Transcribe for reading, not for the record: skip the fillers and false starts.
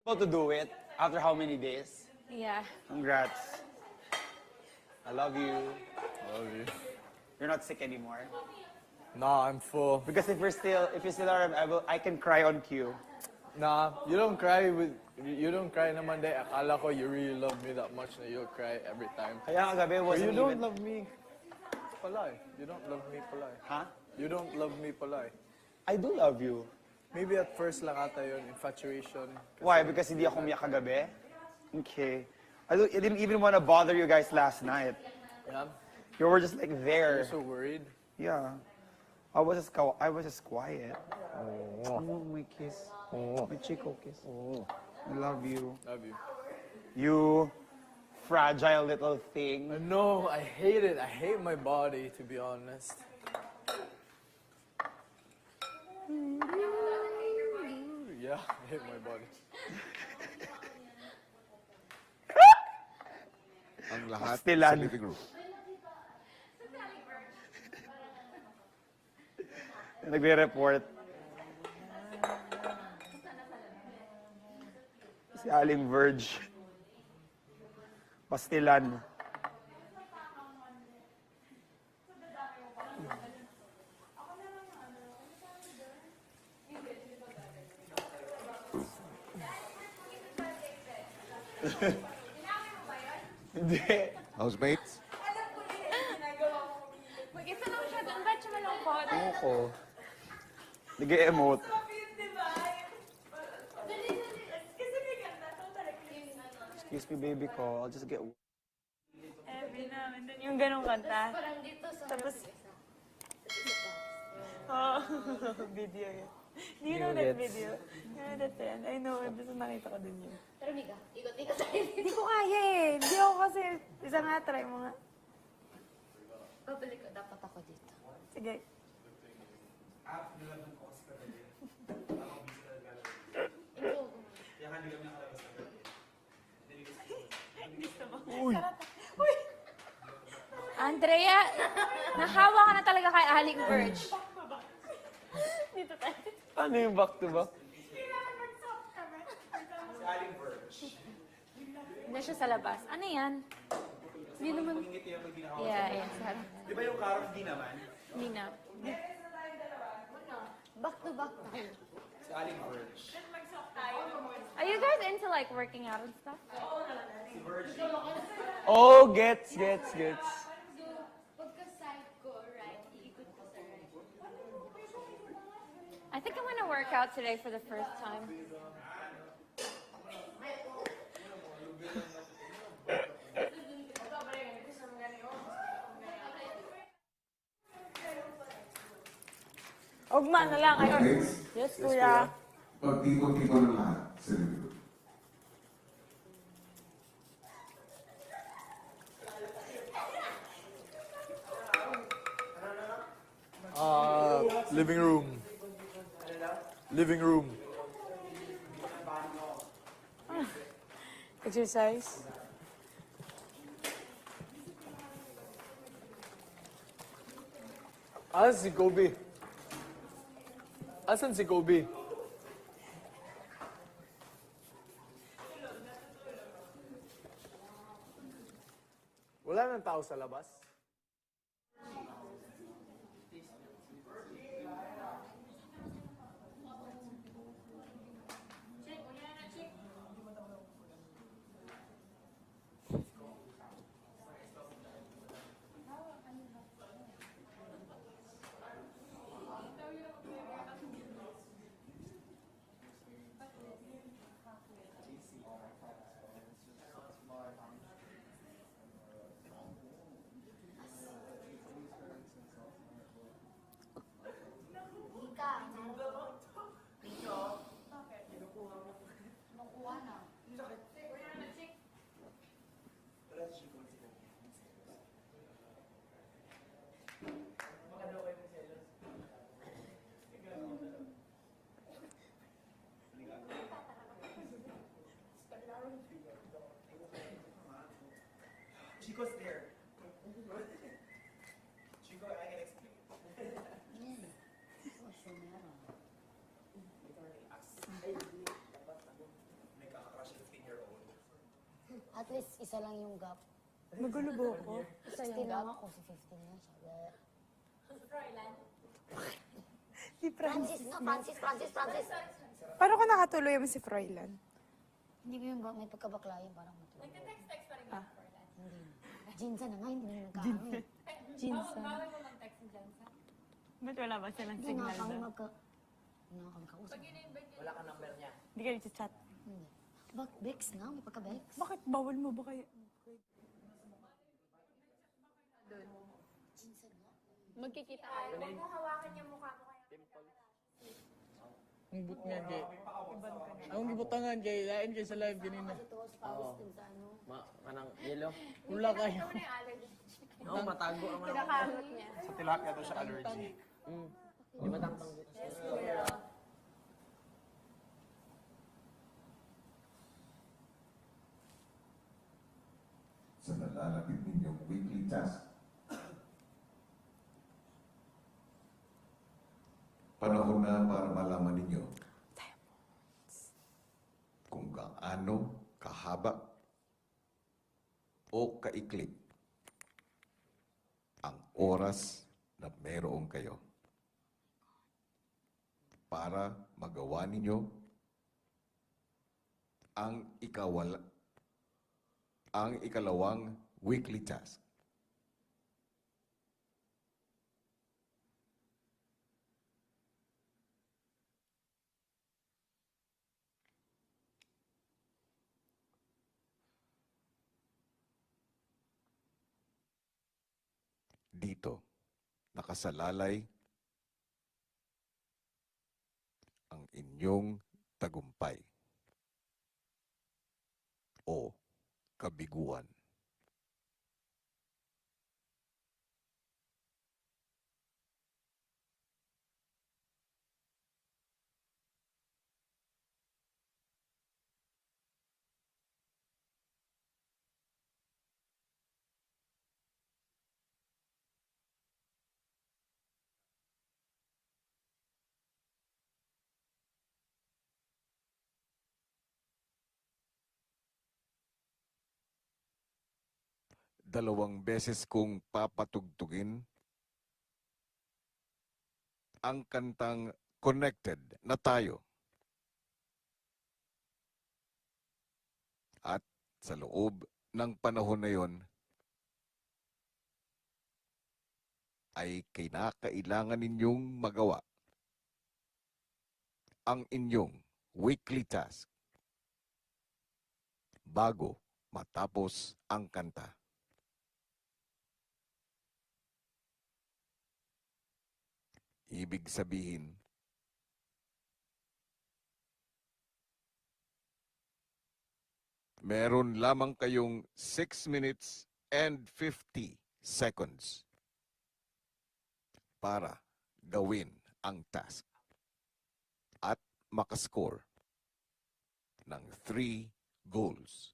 Able to do it after how many days? Yeah. Congrats. I love you. Love you. You're not sick anymore. Nah, I'm full. Because if you still are, I can cry on cue. Nah, you don't cry naman day. Akala ko you really love me that much na you'll cry every time. Kaya kagabi But wasn't you don't even... love me pala eh. You don't love me pala eh. Huh? You don't love me pala eh. I do love you. Maybe at first lang ata yun, infatuation. Why? Because hindi ako umiyak kagabi? Okay. I didn't even want to bother you guys last night. Yeah? You were just like there. You're so worried. Yeah. I was just quiet. Oh, my kiss. My Chico kiss. I love you. Love you. You fragile little thing. No, I hate it. I hate my body, to be honest. Yeah, I hate my body. Ang lahat Pastilan. sa living room. Nagre-report. Si Aling Verge. Pastilan. Hindi. Housemates? Mag-isa lang siya doon. Ba't siya malungkot? Ano ko? Nag-e-emote. Excuse me, baby ko. I'll just get... Every now and then, yung ganong kanta. Tapos, oh, video yun. Do you know that video? You know that trend? I know, basta nakita ko din yun. Pero Mika, ikot-ikot tayo. Hindi ko kaya eh. Hindi ako kasi, isa nga, try mo nga. Babalik ko, dapat ako dito. Sige. Andrea, nahawa ka na talaga kay Aling Verge. Dito tayo. Ano yung back to back? Hindi siya sa labas. Ano yan? Hindi naman. Yeah, sarap. Di ba yung Karo hindi naman? Hindi na. Back to back tayo. Si Aling Verge. Are you guys into like working out and stuff? Oh, gets. Pagka-side ko, right, iikot ko sa right. I think I'm gonna work out today for the first time. Ugma na lang. Ayun. Yes, kuya. Pagtipon-tipon ng lahat sa living room. Living room. Living room. Exercise. Asan si Kobe? Asan si Kobe? Wala nang tao sa labas? Chico's there. Chico, I can explain. At least isa lang yung gap. Magulubo ko. 16 lang ako, si 15 na siya. Si Francis. Francis. Paano ko nakatuloy mo si Froilan? Hindi ko yung may pagkabaklayan, parang matulog. Nagte-text pa rin Ah. Hindi. Jinsa na nga, hindi na nagkakaroon. Jinsa. Bawal mo mag-text si Jansa. Ba't wala ba silang Hindi signal na kami doon? magkausap. Hindi kayo chat. Hindi. Bex na, may pagka-Bex. Bakit bawal mo ba kayo? Magkikita kayo. Huwag mo hawakan yung mukha mo kaya. Ang but nga kay... Ang gibutangan kay lain kay sa live ganina. Ito, sa pawis din sa ano. Kanang yellow. Wala kayo. Ito na yung allergy. Oo, matago naman. Kinakamot niya. Sa tilapia to siya allergy. Di matangtang dito. Yes, kuya. Sa nalalapit ninyong weekly task. Panahon na para malaman ninyo kung gaano kahaba o kaikli ang oras na meron kayo para magawa ninyo ang ikalawang weekly task. Dito, nakasalalay ang inyong tagumpay o kabiguan. Dalawang beses kong papatugtugin ang kantang Connected na Tayo. At sa loob ng panahon na yon ay kinakailangan ninyong magawa ang inyong weekly task bago matapos ang kanta. Ibig sabihin, meron lamang kayong 6 minutes and 50 seconds para gawin ang task at makascore ng 3 goals.